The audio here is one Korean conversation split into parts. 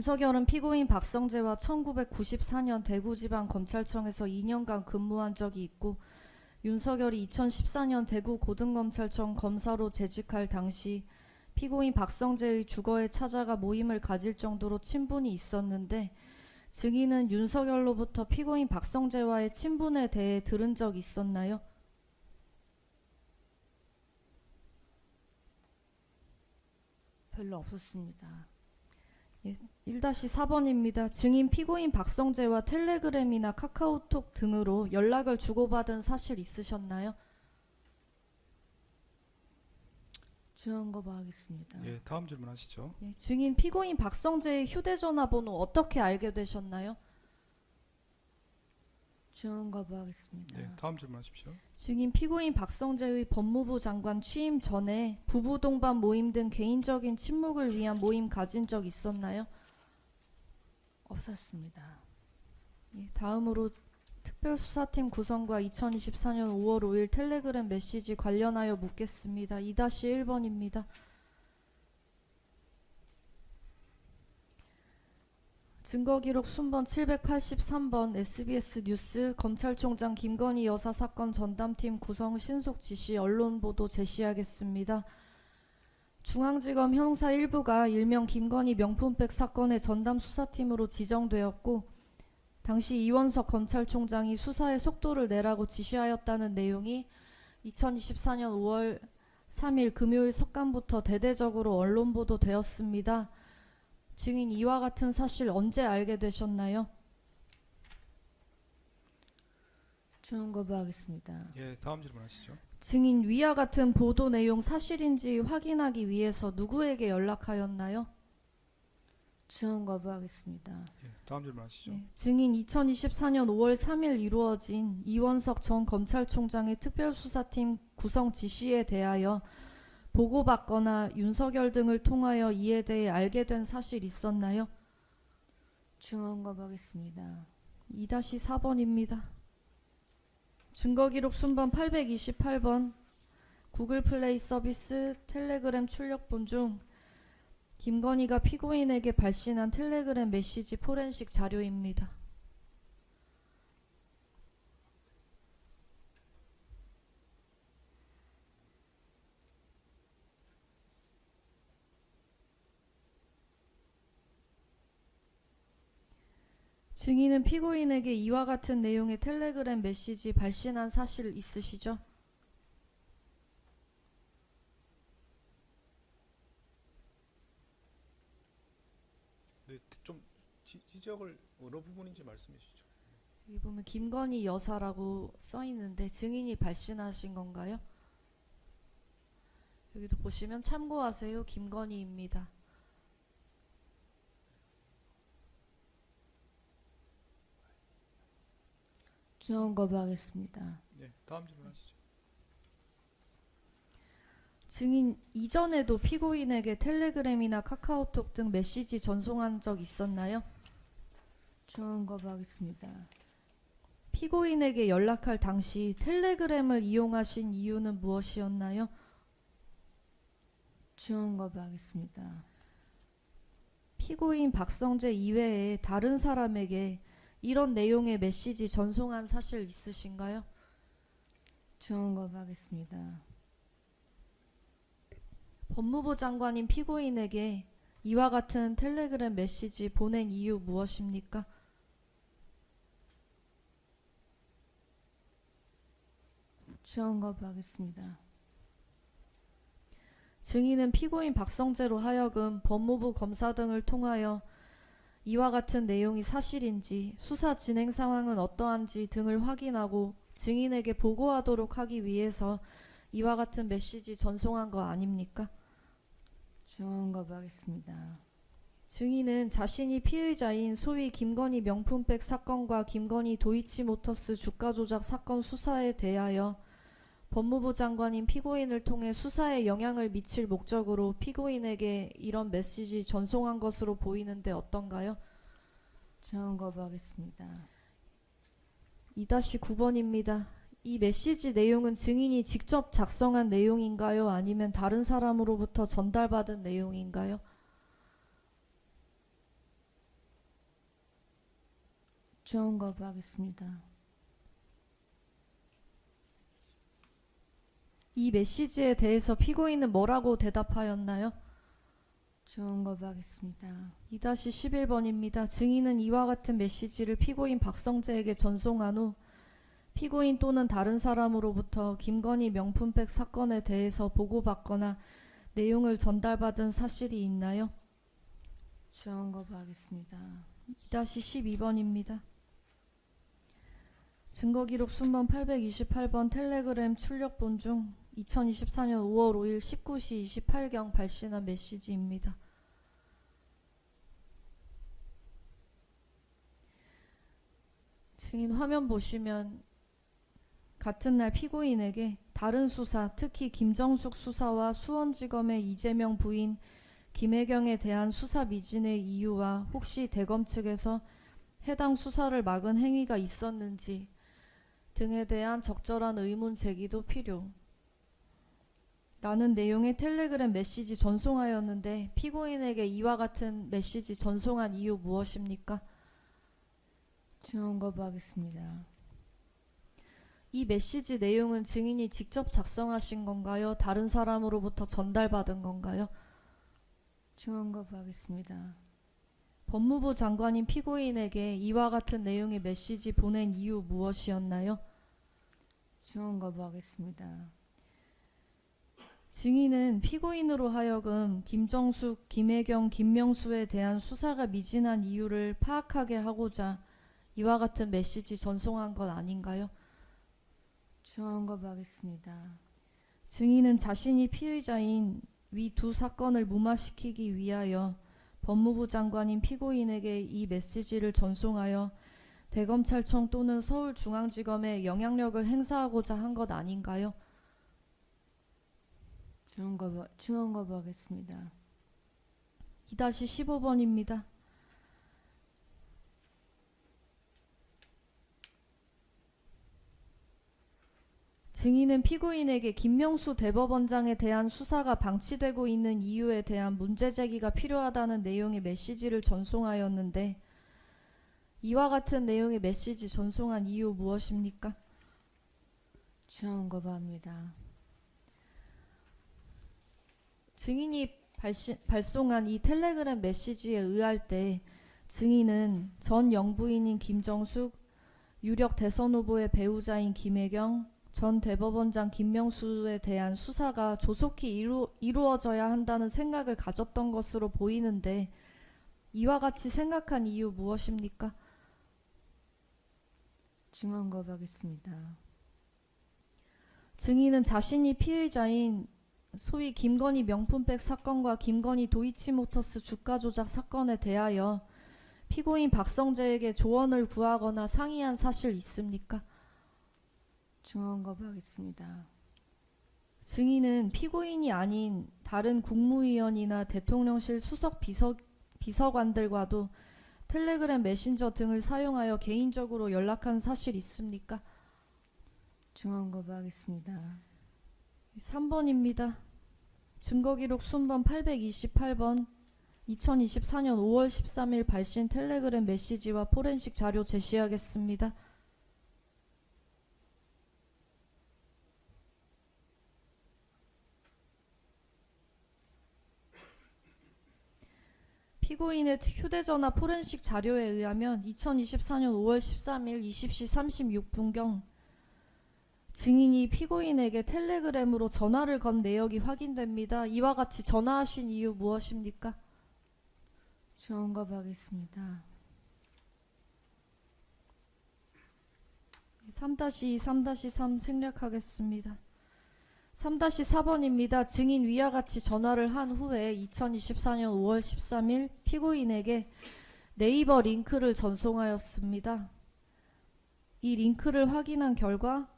윤석열은 피고인 박성재와 1994년 대구지방검찰청에서 2년간 근무한 적이 있고, 윤석열이 2014년 대구고등검찰청 검사로 재직할 당시 피고인 박성재의 주거에 찾아가 모임을 가질 정도로 친분이 있었는데, 증인은 윤석열로부터 피고인 박성재와의 친분에 대해 들은 적 있었나요? 별로 없었습니다. 1-4번입니다. 증인 피고인 박성재와 텔레그램이나 카카오톡 등으로 연락을 주고받은 사실 있으셨나요? 중요한 거 봐야겠습니다. 예, 다음 질문하시죠. 증인 피고인 박성재의 휴대전화 번호 어떻게 알게 되셨나요? 중요한 거 봐야겠습니다. 예, 다음 질문하십시오. 증인 피고인 박성재의 법무부 장관 취임 전에 부부 동반 모임 등 개인적인 친목을 위한 모임 가진 적 있었나요? 없었습니다. 다음으로 특별수사팀 구성과 2024년 5월 5일 텔레그램 메시지 관련하여 묻겠습니다. 2-1번입니다. 증거기록 순번 783번 SBS 뉴스 검찰총장 김건희 여사 사건 전담팀 구성 신속 지시 언론 보도 제시하겠습니다. 중앙지검 형사 1부가 일명 김건희 명품백 사건의 전담 수사팀으로 지정되었고, 당시 이원석 검찰총장이 수사의 속도를 내라고 지시하였다는 내용이 2024년 5월 3일 금요일 석간부터 대대적으로 언론 보도되었습니다. 증인 이와 같은 사실 언제 알게 되셨나요? 중요한 거 봐야겠습니다. 예, 다음 질문하시죠. 증인 위와 같은 보도 내용 사실인지 확인하기 위해서 누구에게 연락하였나요? 중요한 거 봐야겠습니다. 예, 다음 질문하시죠. 증인 2024년 5월 3일 이루어진 이원석 전 검찰총장의 특별수사팀 구성 지시에 대하여 보고받거나 윤석열 등을 통하여 이에 대해 알게 된 사실 있었나요? 중요한 거 봐야겠습니다. 2-4번입니다. 증거기록 순번 828번 구글 플레이 서비스 텔레그램 출력본 중 김건희가 피고인에게 발신한 텔레그램 메시지 포렌식 자료입니다. 증인은 피고인에게 이와 같은 내용의 텔레그램 메시지 발신한 사실 있으시죠? 네, 좀 지적을 어느 부분인지 말씀해 주시죠. 여기 보면 김건희 여사라고 써있는데 증인이 발신하신 건가요? 여기도 보시면 참고하세요. 김건희입니다. 중요한 거 봐야겠습니다. 예, 다음 질문하시죠. 증인 이전에도 피고인에게 텔레그램이나 카카오톡 등 메시지 전송한 적 있었나요? 중요한 거 봐야겠습니다. 피고인에게 연락할 당시 텔레그램을 이용하신 이유는 무엇이었나요? 중요한 거 봐야겠습니다. 피고인 박성재 이외에 다른 사람에게 이런 내용의 메시지 전송한 사실 있으신가요? 중요한 거 봐야겠습니다. 법무부 장관인 피고인에게 이와 같은 텔레그램 메시지 보낸 이유 무엇입니까? 중요한 거 봐야겠습니다. 증인은 피고인 박성재로 하여금 법무부 검사 등을 통하여 이와 같은 내용이 사실인지, 수사 진행 상황은 어떠한지 등을 확인하고 증인에게 보고하도록 하기 위해서 이와 같은 메시지 전송한 거 아닙니까? 중요한 거 봐야겠습니다. 증인은 자신이 피의자인 소위 김건희 명품백 사건과 김건희 도이치모터스 주가 조작 사건 수사에 대하여 법무부 장관인 피고인을 통해 수사에 영향을 미칠 목적으로 피고인에게 이런 메시지 전송한 것으로 보이는데 어떤가요? 중요한 거 봐야겠습니다. 2-9번입니다. 이 메시지 내용은 증인이 직접 작성한 내용인가요? 아니면 다른 사람으로부터 전달받은 내용인가요? 증언 거부하겠습니다. 이 메시지에 대해서 피고인은 뭐라고 대답하였나요? 증언 거부하겠습니다. 2-11번입니다. 증인은 이와 같은 메시지를 피고인 박성재에게 전송한 후 피고인 또는 다른 사람으로부터 김건희 명품백 사건에 대해서 보고받거나 내용을 전달받은 사실이 있나요? 증언 거부하겠습니다. 2-12번입니다. 증거기록 순번 828번 텔레그램 출력본 중 2024년 5월 5일 19시 28경 발신한 메시지입니다. 증인 화면 보시면 같은 날 피고인에게 다른 수사, 특히 김정숙 수사와 수원지검의 이재명 부인 김혜경에 대한 수사 미진의 이유와 혹시 대검 측에서 해당 수사를 막은 행위가 있었는지 등에 대한 적절한 의문 제기도 필요. 라는 내용의 텔레그램 메시지 전송하였는데 피고인에게 이와 같은 메시지 전송한 이유 무엇입니까? 증언 거부하겠습니다. 이 메시지 내용은 증인이 직접 작성하신 건가요? 다른 사람으로부터 전달받은 건가요? 증언 거부하겠습니다. 법무부 장관인 피고인에게 이와 같은 내용의 메시지 보낸 이유 무엇이었나요? 증언 거부하겠습니다. 증인은 피고인으로 하여금 김정숙, 김혜경, 김명수에 대한 수사가 미진한 이유를 파악하게 하고자 이와 같은 메시지 전송한 것 아닌가요? 증언 거부하겠습니다. 증인은 자신이 피의자인 위 두 사건을 무마시키기 위하여 법무부 장관인 피고인에게 이 메시지를 전송하여 대검찰청 또는 서울중앙지검에 영향력을 행사하고자 한 것 아닌가요? 증언 거부하겠습니다. 2-15번입니다. 증인은 피고인에게 김명수 대법원장에 대한 수사가 방치되고 있는 이유에 대한 문제 제기가 필요하다는 내용의 메시지를 전송하였는데 이와 같은 내용의 메시지 전송한 이유 무엇입니까? 증언 거부합니다. 증인이 발송한 이 텔레그램 메시지에 의할 때 증인은 전 영부인인 김정숙, 유력 대선 후보의 배우자인 김혜경, 전 대법원장 김명수에 대한 수사가 조속히 이루어져야 한다는 생각을 가졌던 것으로 보이는데 이와 같이 생각한 이유 무엇입니까? 증언 거부하겠습니다. 증인은 자신이 피의자인 소위 김건희 명품백 사건과 김건희 도이치모터스 주가 조작 사건에 대하여 피고인 박성재에게 조언을 구하거나 상의한 사실 있습니까? 증언 거부하겠습니다. 증인은 피고인이 아닌 다른 국무위원이나 대통령실 수석 비서관들과도 텔레그램 메신저 등을 사용하여 개인적으로 연락한 사실 있습니까? 증언 거부하겠습니다. 3번입니다. 증거기록 순번 828번 2024년 5월 13일 발신 텔레그램 메시지와 포렌식 자료 제시하겠습니다. 피고인의 휴대전화 포렌식 자료에 의하면 2024년 5월 13일 20시 36분경 증인이 피고인에게 텔레그램으로 전화를 건 내역이 확인됩니다. 이와 같이 전화하신 이유 무엇입니까? 증언 거부하겠습니다. 3-2, 3-3 생략하겠습니다. 3-4번입니다. 증인 위와 같이 전화를 한 후에 2024년 5월 13일 피고인에게 네이버 링크를 전송하였습니다. 이 링크를 확인한 결과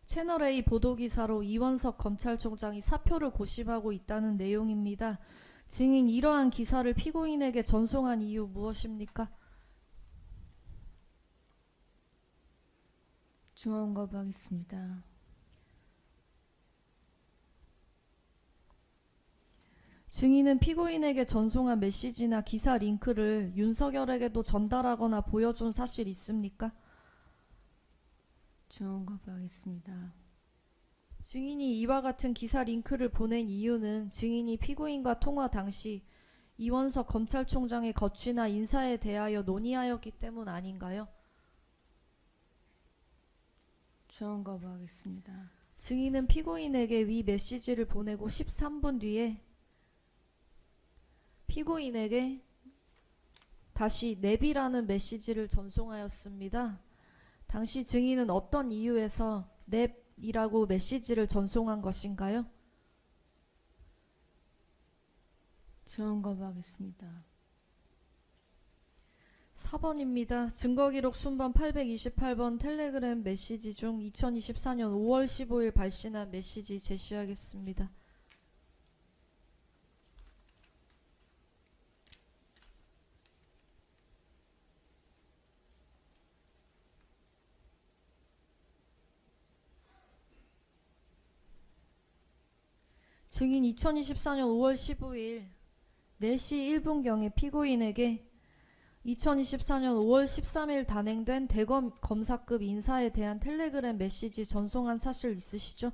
채널A 보도기사로 이원석 검찰총장이 사표를 고심하고 있다는 내용입니다. 증인 이러한 기사를 피고인에게 전송한 이유 무엇입니까? 증언 거부하겠습니다. 증인은 피고인에게 전송한 메시지나 기사 링크를 윤석열에게도 전달하거나 보여준 사실 있습니까? 증언 거부하겠습니다. 증인이 이와 같은 기사 링크를 보낸 이유는 증인이 피고인과 통화 당시 이원석 검찰총장의 거취나 인사에 대하여 논의하였기 때문 아닌가요? 증언 거부하겠습니다. 증인은 피고인에게 위 메시지를 보내고 13분 뒤에 피고인에게 다시 넵이라는 메시지를 전송하였습니다. 당시 증인은 어떤 이유에서 넵이라고 메시지를 전송한 것인가요? 증언 거부하겠습니다. 4번입니다. 증거기록 순번 828번 텔레그램 메시지 중 2024년 5월 15일 발신한 메시지 제시하겠습니다. 증인 2024년 5월 15일 4시 1분경에 피고인에게 2024년 5월 13일 단행된 대검 검사급 인사에 대한 텔레그램 메시지 전송한 사실 있으시죠?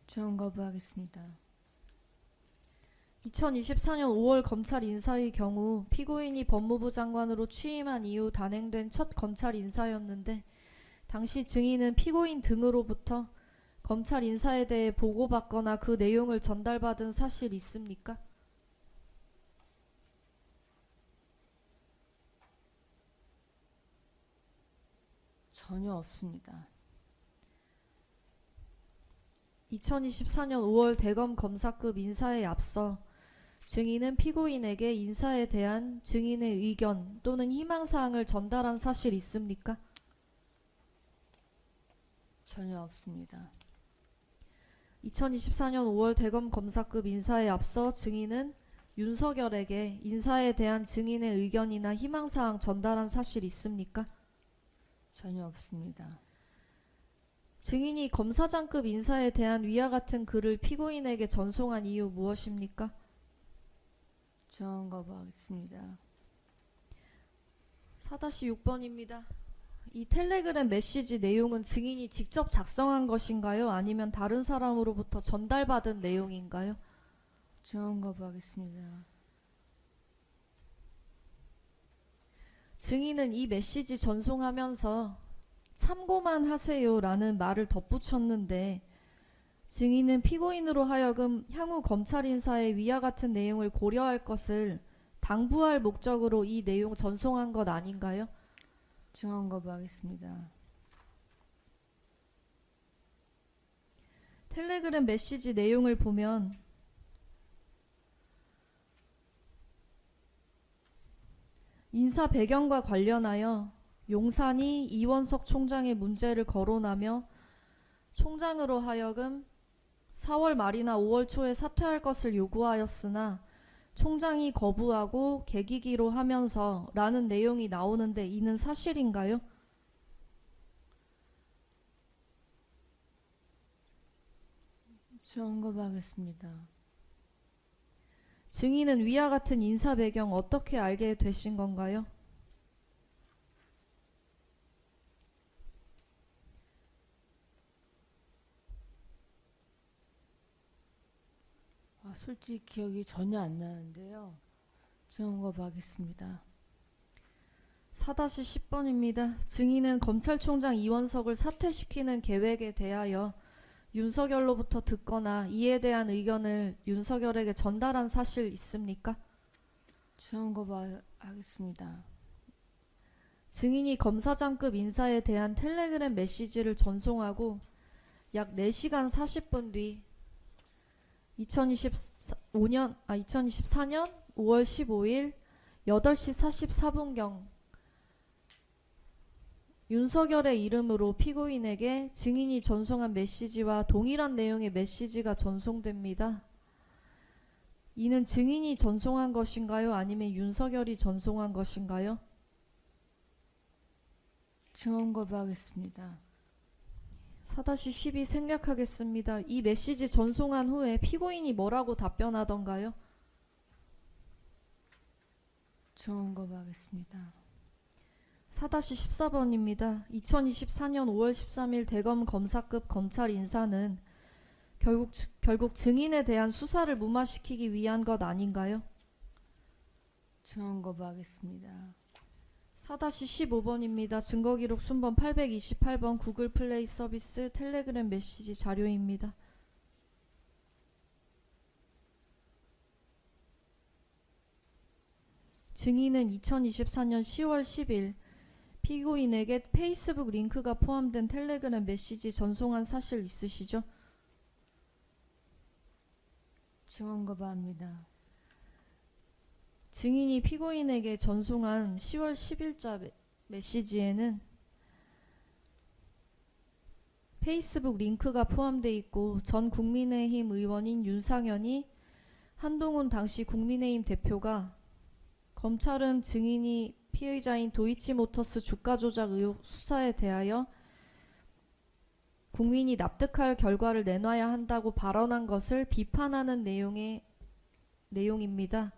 증언 거부하겠습니다. 2024년 5월 검찰 인사의 경우 피고인이 법무부 장관으로 취임한 이후 단행된 첫 검찰 인사였는데 당시 증인은 피고인 등으로부터 검찰 인사에 대해 보고받거나 그 내용을 전달받은 사실 있습니까? 전혀 없습니다. 2024년 5월 대검 검사급 인사에 앞서 증인은 피고인에게 인사에 대한 증인의 의견 또는 희망사항을 전달한 사실 있습니까? 전혀 없습니다. 2024년 5월 대검 검사급 인사에 앞서 증인은 윤석열에게 인사에 대한 증인의 의견이나 희망사항 전달한 사실 있습니까? 전혀 없습니다. 증인이 검사장급 인사에 대한 위와 같은 글을 피고인에게 전송한 이유 무엇입니까? 증언 거부하겠습니다. 4-6번입니다. 이 텔레그램 메시지 내용은 증인이 직접 작성한 것인가요? 아니면 다른 사람으로부터 전달받은 내용인가요? 증언 거부하겠습니다. 증인은 이 메시지 전송하면서 참고만 하세요 라는 말을 덧붙였는데 증인은 피고인으로 하여금 향후 검찰 인사의 위와 같은 내용을 고려할 것을 당부할 목적으로 이 내용 전송한 것 아닌가요? 증언 거부하겠습니다. 텔레그램 메시지 내용을 보면 인사 배경과 관련하여 용산이 이원석 총장의 문제를 거론하며 총장으로 하여금 4월 말이나 5월 초에 사퇴할 것을 요구하였으나 총장이 거부하고 계기기로 하면서 라는 내용이 나오는데 이는 사실인가요? 증언 거부하겠습니다. 증인은 위와 같은 인사 배경 어떻게 알게 되신 건가요? 솔직히 기억이 전혀 안 나는데요. 증언 거부하겠습니다. 4-10번입니다. 증인은 검찰총장 이원석을 사퇴시키는 계획에 대하여 윤석열로부터 듣거나 이에 대한 의견을 윤석열에게 전달한 사실 있습니까? 증언 거부하겠습니다. 증인이 검사장급 인사에 대한 텔레그램 메시지를 전송하고 약 4시간 40분 뒤 2024년 5월 15일 8시 44분경 윤석열의 이름으로 피고인에게 증인이 전송한 메시지와 동일한 내용의 메시지가 전송됩니다. 이는 증인이 전송한 것인가요? 아니면 윤석열이 전송한 것인가요? 증언 거부하겠습니다. 4-12 생략하겠습니다. 이 메시지 전송한 후에 피고인이 뭐라고 답변하던가요? 증언 거부하겠습니다. 4-14번입니다. 2024년 5월 13일 대검 검사급 검찰 인사는 결국 증인에 대한 수사를 무마시키기 위한 것 아닌가요? 증언 거부하겠습니다. 4-15번입니다. 증거기록 순번 828번 구글 플레이 서비스 텔레그램 메시지 자료입니다. 증인은 2024년 10월 10일 피고인에게 페이스북 링크가 포함된 텔레그램 메시지 전송한 사실 있으시죠? 증언 거부합니다. 증인이 피고인에게 전송한 10월 10일자 메시지에는 페이스북 링크가 포함되어 있고 전 국민의힘 의원인 윤상현이 한동훈 당시 국민의힘 대표가 검찰은 증인이 피의자인 도이치모터스 주가 조작 의혹 수사에 대하여 국민이 납득할 결과를 내놔야 한다고 발언한 것을 비판하는 내용입니다.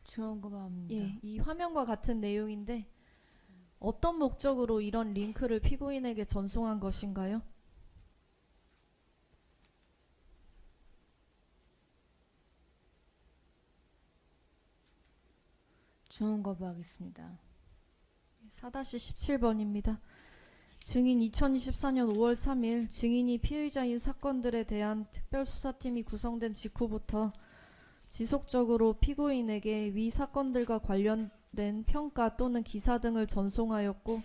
증언 거부합니다. 예, 이 화면과 같은 내용인데 어떤 목적으로 이런 링크를 피고인에게 전송한 것인가요? 증언 거부하겠습니다. 4-17번입니다. 증인 2024년 5월 3일 증인이 피의자인 사건들에 대한 특별수사팀이 구성된 직후부터 지속적으로 피고인에게 위 사건들과 관련된 평가 또는 기사 등을 전송하였고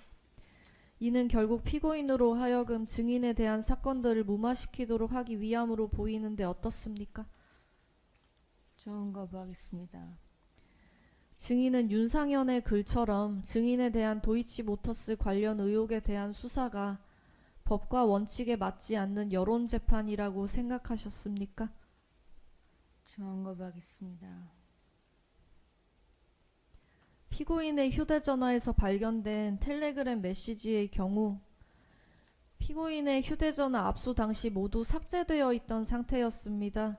이는 결국 피고인으로 하여금 증인에 대한 사건들을 무마시키도록 하기 위함으로 보이는데 어떻습니까? 증언 거부하겠습니다. 증인은 윤상현의 글처럼 증인에 대한 도이치모터스 관련 의혹에 대한 수사가 법과 원칙에 맞지 않는 여론재판이라고 생각하셨습니까? 증언 거부하겠습니다. 피고인의 휴대전화에서 발견된 텔레그램 메시지의 경우 피고인의 휴대전화 압수 당시 모두 삭제되어 있던 상태였습니다.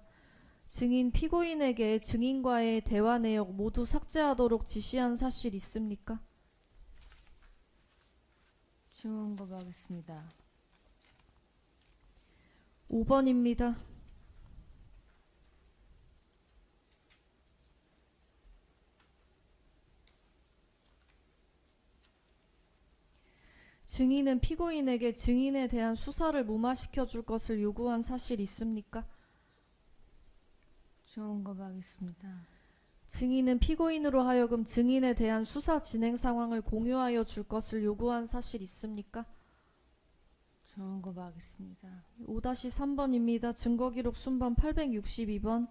증인 피고인에게 증인과의 대화 내역 모두 삭제하도록 지시한 사실 있습니까? 증언 거부하겠습니다. 5번입니다. 증인은 피고인에게 증인에 대한 수사를 무마시켜 줄 것을 요구한 사실 있습니까? 증언 거부하겠습니다. 증인은 피고인으로 하여금 증인에 대한 수사 진행 상황을 공유하여 줄 것을 요구한 사실 있습니까? 증언 거부하겠습니다. 5-3번입니다. 증거기록 순번 862번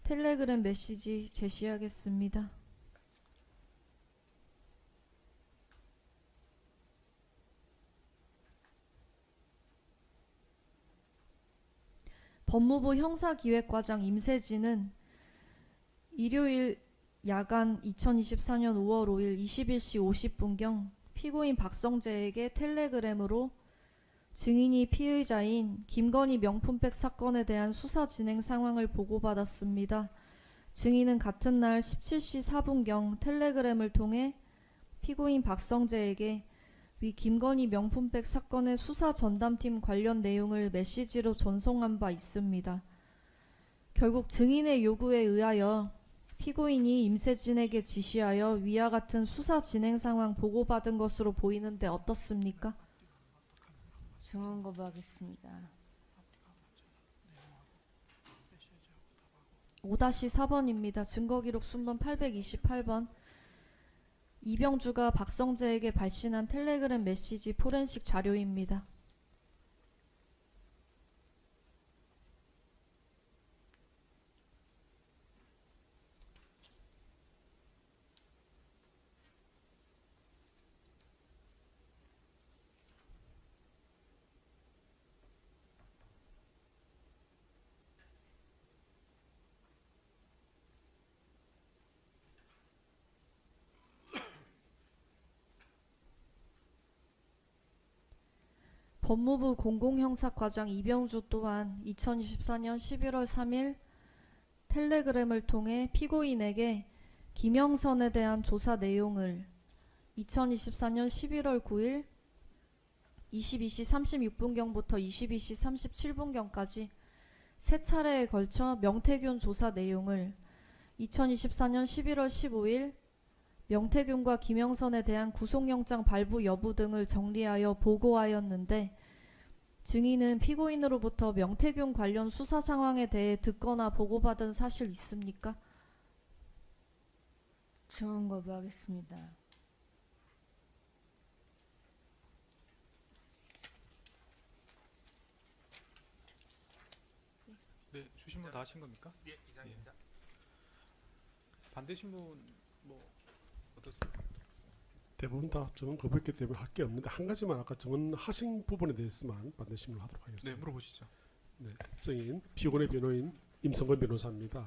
텔레그램 메시지 제시하겠습니다. 법무부 형사기획과장 임세진은 일요일 야간 2024년 5월 5일 21시 50분경 피고인 박성재에게 텔레그램으로 증인이 피의자인 김건희 명품백 사건에 대한 수사 진행 상황을 보고받았습니다. 증인은 같은 날 17시 4분경 텔레그램을 통해 피고인 박성재에게 위 김건희 명품백 사건의 수사 전담팀 관련 내용을 메시지로 전송한 바 있습니다. 결국 증인의 요구에 의하여 피고인이 임세진에게 지시하여 위와 같은 수사 진행 상황 보고받은 것으로 보이는데 어떻습니까? 증언 거부하겠습니다. 5-4번입니다. 증거기록 순번 828번 이병주가 박성재에게 발신한 텔레그램 메시지 포렌식 자료입니다. 법무부 공공형사과장 이병주 또한 2024년 11월 3일 텔레그램을 통해 피고인에게 김영선에 대한 조사 내용을 2024년 11월 9일 22시 36분경부터 22시 37분경까지 세 차례에 걸쳐 명태균 조사 내용을 2024년 11월 15일 명태균과 김영선에 대한 구속영장 발부 여부 등을 정리하여 보고하였는데 증인은 피고인으로부터 명태균 관련 수사 상황에 대해 듣거나 보고받은 사실 있습니까? 증언 거부하겠습니다. 네, 주신문 다 하신 겁니까? 예, 이상입니다. 반대 신문 뭐 어떻습니까? 대부분 다 증언 거부했기 때문에 할 게 없는데 한 가지만 아까 증언하신 부분에 대해서만 반대 신문을 하도록 네, 하겠습니다. 물어보시죠. 네, 증인 피고인의 변호인 임성건 변호사입니다.